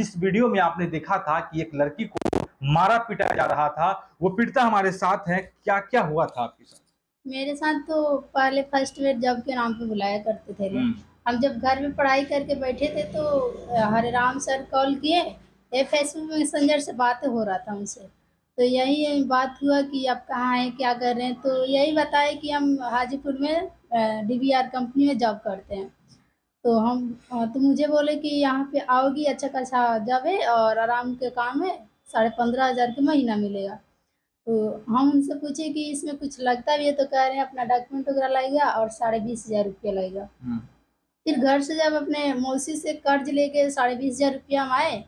इस वीडियो में आपने देखा था कि एक लड़की को मारा पीटा जा रहा था। वो पीड़िता हमारे साथ है। क्या क्या हुआ था आपके साथ? मेरे साथ तो पहले फर्स्ट ईयर जॉब के नाम पे बुलाया करते थे लोग। हम्म। हम जब घर में पढ़ाई करके बैठे थे तो हरे राम सर कॉल किए। ये फेसबुक मैसेंजर से बातें हो रहा था उनसे। तो यही बात हुआ कि आप कहाँ हैं, क्या कर रहे हैं? तो यही बताए कि हम हाजीपुर में डीवीआर कंपनी में जॉब करते हैं। तो तो मुझे बोले कि यहाँ पे आओगी, अच्छा खासा जॉब है और आराम के काम है, 15,500 का महीना मिलेगा। तो हम उनसे पूछे कि इसमें कुछ लगता भी है? तो कह रहे हैं अपना डॉक्यूमेंट वगैरह लगेगा और 20,500 रुपया लगेगा। फिर घर से जब अपने मौसी से कर्ज लेके 20,500 रुपया हम आए,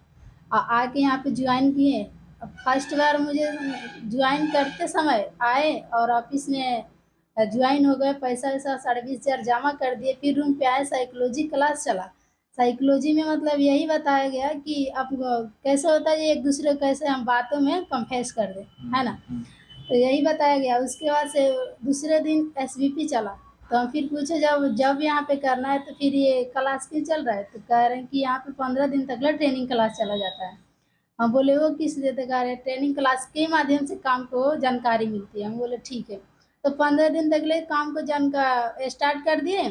आके यहाँ पे ज्वाइन किए। अब फर्स्ट बार मुझे ज्वाइन करते समय आए और ऑफिस में ज्वाइन हो गए, पैसा वैसा 20,500 जमा कर दिए। फिर रूम पे आए, साइकोलॉजी क्लास चला। साइकोलॉजी में मतलब यही बताया गया कि अब कैसे होता है ये एक दूसरे को कैसे हम बातों में कन्फेस कर दें, है ना? तो यही बताया गया। उसके बाद से दूसरे दिन एसवीपी चला। तो हम फिर पूछे जब जब यहाँ पे करना है तो फिर ये क्लास क्यों चल रहा है? तो कह रहे हैं कि यहाँ पे 15 दिन तक ट्रेनिंग क्लास चला जाता है। हम बोले वो किस लिए? तो कह रहे हैं ट्रेनिंग क्लास के माध्यम से काम को जानकारी मिलती है। हम बोले ठीक है। तो 15 दिन तक काम को स्टार्ट कर दिए,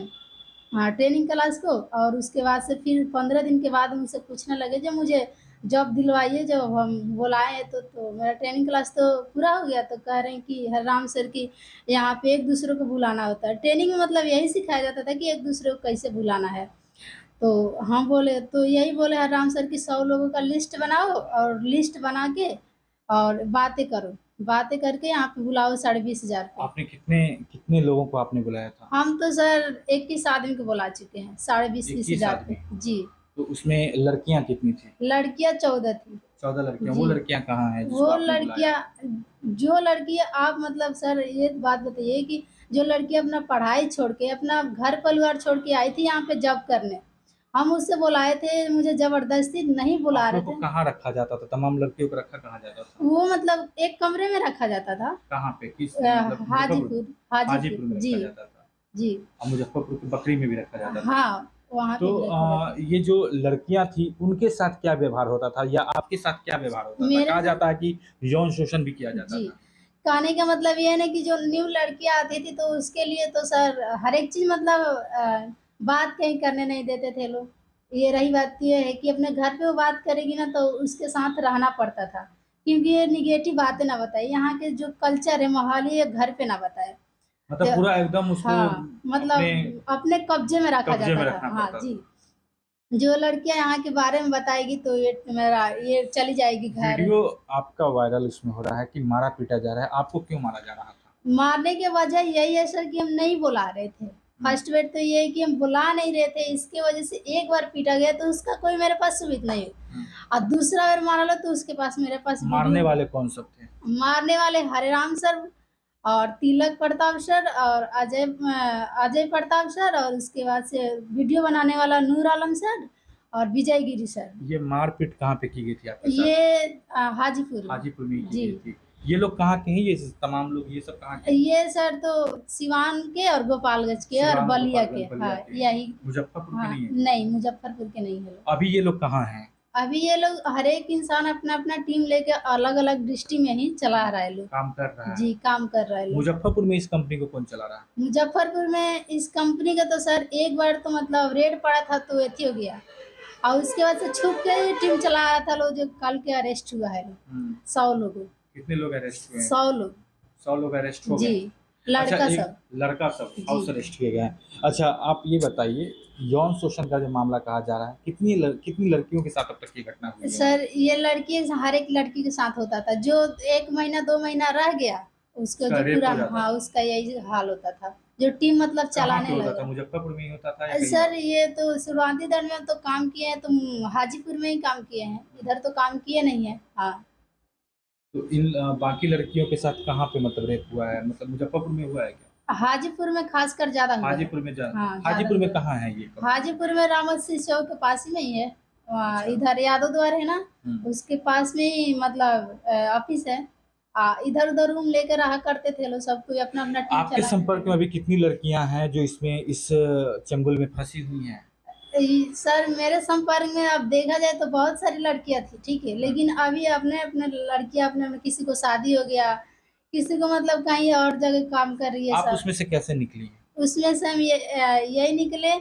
हाँ, ट्रेनिंग क्लास को। और उसके बाद से फिर 15 दिन के बाद उनसे पूछने लगे जब मुझे जॉब दिलवाइए, जब हम बुलाए हैं तो मेरा ट्रेनिंग क्लास तो पूरा हो गया। तो कह रहे हैं कि हरराम सर की यहाँ पे एक दूसरे को बुलाना होता है। ट्रेनिंग में मतलब यही सिखाया जाता था कि एक दूसरे को कैसे बुलाना है। तो हम बोले तो यही बोले हरराम सर की 100 लोगों का लिस्ट बनाओ और लिस्ट बना के और बातें करो, बातें करके यहाँ पे बुलाओ 20,500 पे। आपने कितने कितने लोगों को आपने बुलाया था? हम तो सर 21 आदमी को बुला चुके हैं, 20,000 20 21 हजार पे। आदमी। जी। तो उसमें लड़कियां कितनी थी? लड़कियां 14 थी। 14 लड़कियां। वो जी। लड़कियां कहाँ हैं जिसको वो आपने बुलाया? लड़कियां, जो लड़कियां आप मतलब सर ये बात बताइए कि जो लड़कियां अपना पढ़ाई छोड़ के, अपना घर परिवार छोड़ के आई थी यहाँ पे जॉब करने, हम उससे बुलाए थे, मुझे जबरदस्ती नहीं बुला आप रहे लोग को थे। कहाँ रखा जाता था? तमाम लड़कियों को रखा कहाँ जाता था? वो मतलब एक कमरे में रखा जाता था। कहाँ पे? किस मतलब मुजफ्फरपुर? हाजीपुर, हाजीपुर। हाजीपुर में जी। रखा जाता था। जी। और मुजफ्फरपुर की बकरी में भी रखा जाता था। हाँ, वहाँ तो पे भी रखा जाता था। ये जो लड़कियां थी उनके साथ क्या व्यवहार होता था या आपके साथ क्या व्यवहार होता था? मेरे कहा साथ जाता है कि यौन शोषण भी किया जाता जी। था। कहने का मतलब ये है ना कि जो न्यू लड़कियाँ आती थी तो उसके लिए तो सर हर एक चीज़ मतलब बात कहीं करने नहीं देते थे लोग। ये रही बात ये है कि अपने घर पे वो बात करेगी ना तो उसके साथ रहना पड़ता था। क्योंकि ये नेगेटिव बातें ना बताए, यहाँ के जो कल्चर है, माहौल है, ये घर पे ना बताए। मतलब ज पूरा एकदम उसको हाँ, अपने मतलब अपने कब्ज़े में रखा कब्जे जाता में था। रखना हाँ पड़ता जी। था। जो लड़कियाँ यहाँ के बारे में बताएगी तो ये चली जाएगी घर। वीडियो आपका वायरल इसमें हो रहा है कि मारा पीटा जा रहा है। आपको क्यों मारा जा रहा था? मारने की वजह यही है सर कि हम नहीं बुला रहे थे। फर्स्ट बात तो ये है कि हम बुला नहीं रहे थे, इसकी वजह से एक बार पीटा गया तो उसका कोई मेरे पास सबूत नहीं है। और दूसरा बार मारा लो तो उसके पास मेरे पास मारने वीडियो। वाले कौन सब थे? मारने वाले हरेराम सर और तिलक प्रताप सर और अजय प्रताप सर और उसके बाद से वीडियो बनाने वाला नूर आलम सर और विजय गिरी सर। ये मारपीट कहाँ पे की गई थी आपके साथ? ये हाजीपुर में। हाजीपुर में ही की जी। गई थी। ये लोग कहाँ के हैं? ये तमाम लोग ये सब कहाँ के हैं? ये सर तो सिवान के और गोपालगंज के और सिवान, बलिया के। गोपालगंज, बलिया हाँ, के। यही। मुजफ्फरपुर के हाँ, नहीं है? नहीं मुज़फ्फ़रपुर के नहीं है लोग। अभी ये लोग कहाँ हैं? अभी ये लोग हर एक इंसान अपना-अपना टीम लेके अलग-अलग डिस्ट्रिक्ट में ही चला रहा है लोग। काम कर रहा है। जी, काम कर रहा है लोग। मुजफ्फरपुर में इस कंपनी को कौन चला रहा है? मुज़फ्फ़रपुर में इस कंपनी का तो सर एक बार तो मतलब रेड पड़ा था तो एथी हो गया। और उसके बाद से छुप के ही टीम चला रहा था लोग, जो कल के अरेस्ट हुआ है लोग, 100 लोग। कितने लोग अरेस्ट हुए हैं? 100 लोग। 100 लोग अरेस्ट हो जी, गए। अच्छा, लड़का एक सब। लड़का सब जी। हाउस अरेस्ट किए गए हैं। अच्छा, आप ये बताइए, यौन शोषण का जो मामला कहा जा रहा है, कितनी लड़कियों के साथ अब तक ये घटना हुई है? सर ये लड़की हर एक लड़की के साथ होता था, जो 1 महीना 2 महीना रह गया, उसको उसका जो रेप पूरा, हो जाता हाँ, था। उसका यही हाल होता था, जो टीम मतलब कहाँ पे चलाने होता था? लगा। मुजफ्फरपुर में ही होता था या कहीं सर और? ये तो शुरुआती दौर में तो काम किए हैं, तो हाजीपुर में ही काम किए हैं, इधर तो काम किए नहीं हैं। हाँ। तो इन बाकी लड़कियों के साथ कहाँ पे मतलब रेप हुआ है? मतलब मुजफ्फरपुर में हुआ है क्या? हाजीपुर में खासकर ज़्यादा हुआ है। हाजीपुर में हाँ, ज़्यादा हाजीपुर में हुआ है। कहाँ है ये कंपनी? हाजीपुर में रामोशी चौक के पास ही में ही है। अच्छा। इधर यादव द्वार है ना, हम्म। उसके पास में ही मतलब ऑफिस है। इधर-उधर रूम लेके रहा करते थे लोग, सब कोई अपना-अपना टीम आपके चलाते संपर्क थे। में अभी कितनी लड़कियां हैं जो इसमें इस चंगुल में फंसी हुई हैं? सर मेरे संपर्क में अब देखा जाए तो बहुत सारी लड़कियां थी, ठीक है, लेकिन अभी अपने अपने लड़कियां अपने अपने, किसी को शादी हो गया, किसी को मतलब कहीं और जगह काम कर रही है आप सब। उसमें से कैसे निकली? उसमें से हम यही निकले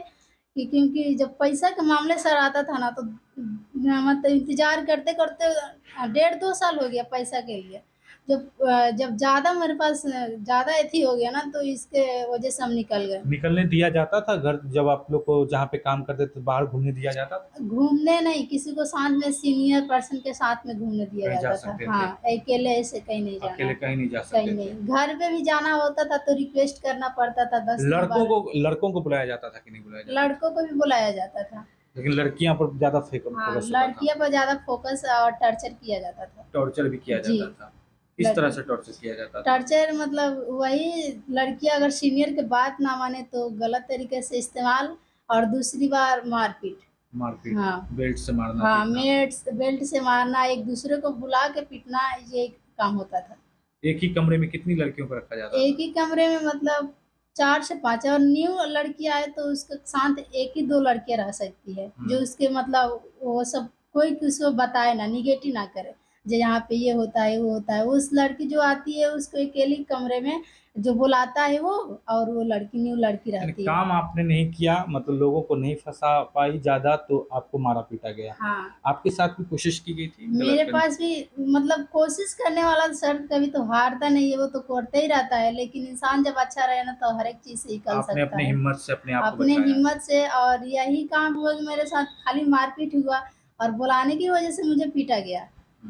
कि क्योंकि जब पैसा के मामले सर आता था ना तो मतलब इंतजार करते करते 1.5-2 साल हो गया पैसा के लिए। जब ज़्यादा मेरे पास ज़्यादा एथी हो गया ना तो इसके वजह से हम निकल गए। निकलने दिया जाता था घर, जब आप लोग को जहाँ पे काम करते थे बाहर घूमने दिया जाता था? घूमने नहीं, किसी को साथ में सीनियर पर्सन के साथ में घूमने दिया कहीं जा जाता था। सकते थे? हाँ, अकेले ऐसे कहीं नहीं जाना अकेले है, कहीं नहीं जा कहीं सकते थे? नहीं। घर पे भी जाना होता था तो रिक्वेस्ट करना पड़ता था 10 दिन लड़कों 12। को लड़कों को बुलाया जाता था कि नहीं बुलाया जाता था? लड़कों को भी बुलाया जाता था। लेकिन लड़कियां पर ज्यादा हाँ, फोकस होता था। लड़कियों पर ज़्यादा फ़ोकस और टॉर्चर किया जाता था। टॉर्चर भी किया जी, जाता था? किस तरह से टॉर्चर किया जाता था? टॉर्चर मतलब वही, लड़कियाँ अगर सीनियर की बात ना माने तो गलत तरीके से इस्तेमाल, और दूसरी बार मारपीट। मारपीट? हाँ। बेल्ट से मारना हाँ, पीटना? बेल्ट से मारना, एक दूसरे को बुला के पीटना, ये काम होता था। एक ही कमरे में कितनी लड़कियों को रखा जाता एक था? ही कमरे में मतलब 4 से 5, और न्यू लड़की आए तो उसके साथ 1 ही 2 लड़कियाँ रह सकती है, जो उसके मतलब वो सब कोई किसी को बताए ना, नेगेटिव ना करे, जो यहाँ पे ये होता है, वो होता है। उस लड़की जो आती है उसको अकेले कमरे में जो बुलाता है वो, और वो लड़की न्यू लड़की यानी रहती है। काम आपने नहीं किया, मतलब लोगों को नहीं फंसा पाई ज्यादा, तो आपको मारा पीटा गया। हाँ। आपके साथ भी कोशिश की गई थी मेरे गलत करने? पास भी मतलब कोशिश करने वाला सर कभी तो हारता नहीं है, वो तो करता ही रहता है, लेकिन इंसान जब अच्छा रहे ना तो हर एक चीज़ से निकल आपने सकता अपनी है। हिम्मत से अपने आप को अपने बचाया। हिम्मत से, और यही काम हुआ कि मेरे साथ खाली मारपीट हुआ और बुलाने की वजह से मुझे पीटा गया।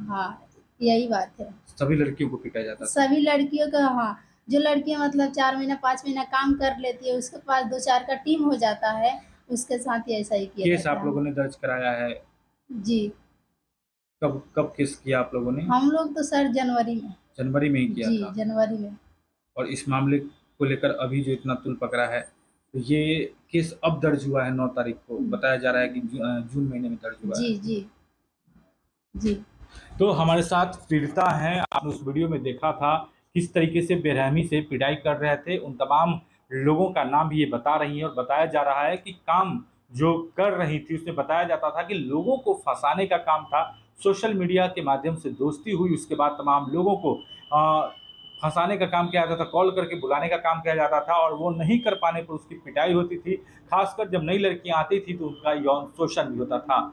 हाँ, यही बात है। सभी लड़कियों को पीटा जाता था? सभी लड़कियों का, हाँ, जो लड़कियाँ मतलब 4 महीना 5 महीना काम कर लेती है, उसके पास 2-4 का टीम हो जाता है, उसके साथ ही ऐसा ही किया केस जाता आप है। लोगों ने दर्ज कराया है? जी, कब कब केस किया आप लोगों ने? हम लोग तो सर जनवरी में। जनवरी में ही किया जी, था? जनवरी में। और इस मामले को लेकर अभी जो इतना तूल पकड़ा है, तो ये केस अब दर्ज हुआ है 9 तारीख को, बताया जा रहा है कि जून महीने में दर्ज हुआ है। जी, जी, जी। तो हमारे साथ पीड़िता हैं, आपने उस वीडियो में देखा था किस तरीके से बेरहमी से पिटाई कर रहे थे। उन तमाम लोगों का नाम भी ये बता रही हैं, और बताया जा रहा है कि काम जो कर रही थी उसमें बताया जाता था कि लोगों को फंसाने का काम था। सोशल मीडिया के माध्यम से दोस्ती हुई, उसके बाद तमाम लोगों को फंसाने का काम किया जाता था, कॉल करके बुलाने का काम किया जाता था, और वो नहीं कर पाने पर उसकी पिटाई होती थी। खासकर जब नई लड़कियां आती थी तो उनका यौन शोषण भी होता था।